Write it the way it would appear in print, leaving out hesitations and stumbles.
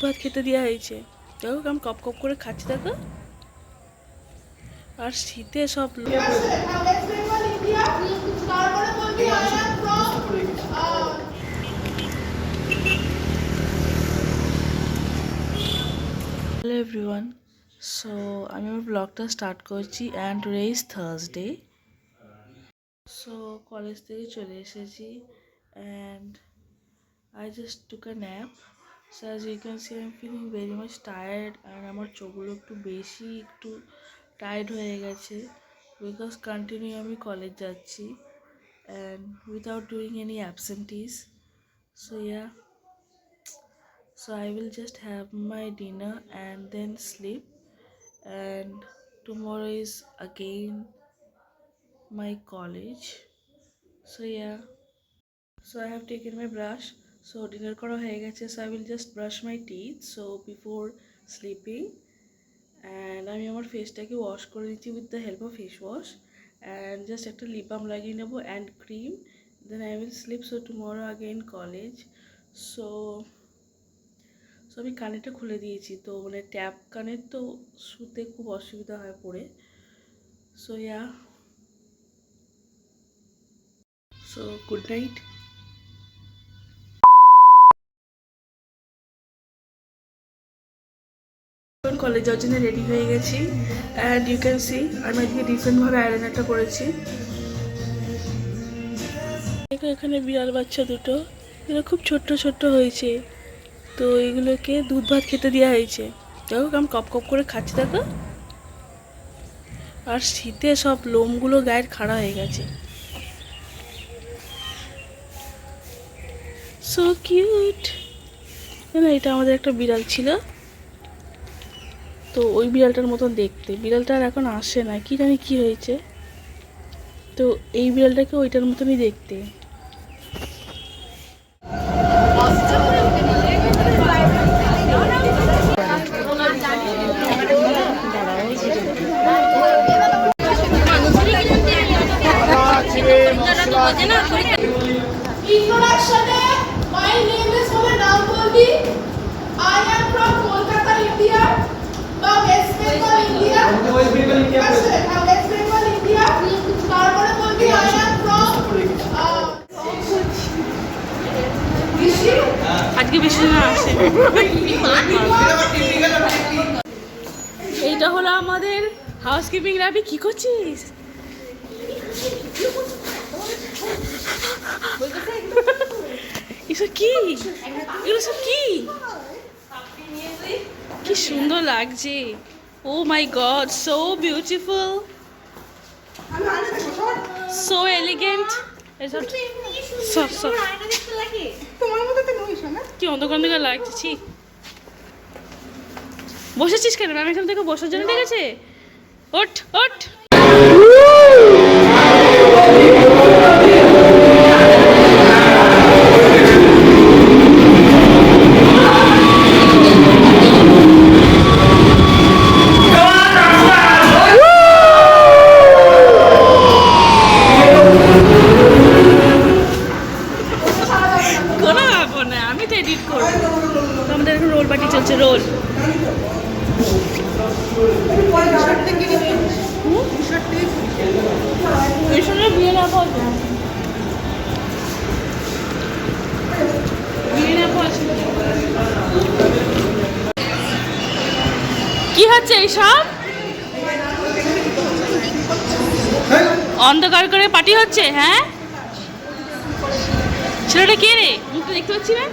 ভাত খেতে দেওয়া হয়েছে। দেখো আমি কপ কপ করে খাচ্ছি, দেখো। আর শীতে সব হ্যালো এভরিওয়ান, সো আমি আমার ব্লগটা স্টার্ট করছি and today is Thursday. So college থেকে চলে এসেছি and I just took a nap. So as you can see I'm feeling very much tired and আমার চোখগুলো একটু টায়ার্ড হয়ে গেছে বিকজ কন্টিনিউ আমি কলেজ যাচ্ছি and without doing any absentees. So yeah, so I will just have my dinner and then sleep, and tomorrow is again my college. So yeah, so I have taken my brush. So dinner kora hoye geche, so I will just brush my teeth so before sleeping, and আমি আমার ফেসটাকে wash করে নিচ্ছি with the help of face wash and just একটা lip balm লাগিয়ে নেব and cream, then I will sleep. So tomorrow again college. so আমি কানেরটা খুলে দিয়েছি, তো মানে ট্যাপ কানের, তো শুতে খুব অসুবিধা হয় পড়ে। so yeah, so good night. College যাওয়ার জন্য রেডি হয়ে গেছি অ্যান্ড ইউ ক্যান সি আমি আজকে ডিফারেন্টভাবে আয়রনটা করেছি। দেখো এখানে বিড়াল বাচ্চা দুটো, এগুলো খুব ছোট্ট ছোট্ট হয়েছে, তো এগুলোকে দুধ ভাত খেতে দেওয়া হয়েছে। দেখো আমি কপ কপ করে খাচ্ছি, দেখো। আর শীতে সব লোমগুলো গায়ের খাড়া হয়ে গেছে। So cute. না, এটা আমাদের একটা বিড়াল ছিল, তো ওই বিড়ালটার মতন দেখতে। বিড়ালটা আর এখন আসে না, কি জানি কি হয়েছে, তো এই বিড়ালটাকে ওইটার মতনই দেখতে। Introduction. My name is Naam Boldi. I am from Kolkata, India. West Bengal, India. West Bengal, India. West Bengal, India. তারপরে বলবি I am from আজকে বেশি না আসে। এইটা হলো আমাদের হাউসকিপিং। রাবি কি করছিস? এসব কি? এগুলো সব কি? কি সুন্দর লাগছে। Oh my God, so beautiful, so elegant. সব কি অন্ধকার অন্ধকার লাগছে। বসেছিস কেন? ম্যাম এখান থেকে বসার জন্য ডেকেছে। ওঠ ওঠ। আমি তো এডিট করবো। আমাদের এখন রোল পার্টি চলছে। রোল বিয়ে না কি হচ্ছে এইসব? অন্ধকার করে পার্টি হচ্ছে? হ্যাঁ, ছেলেটা কে রে? মুখটা দেখতে পাচ্ছি না।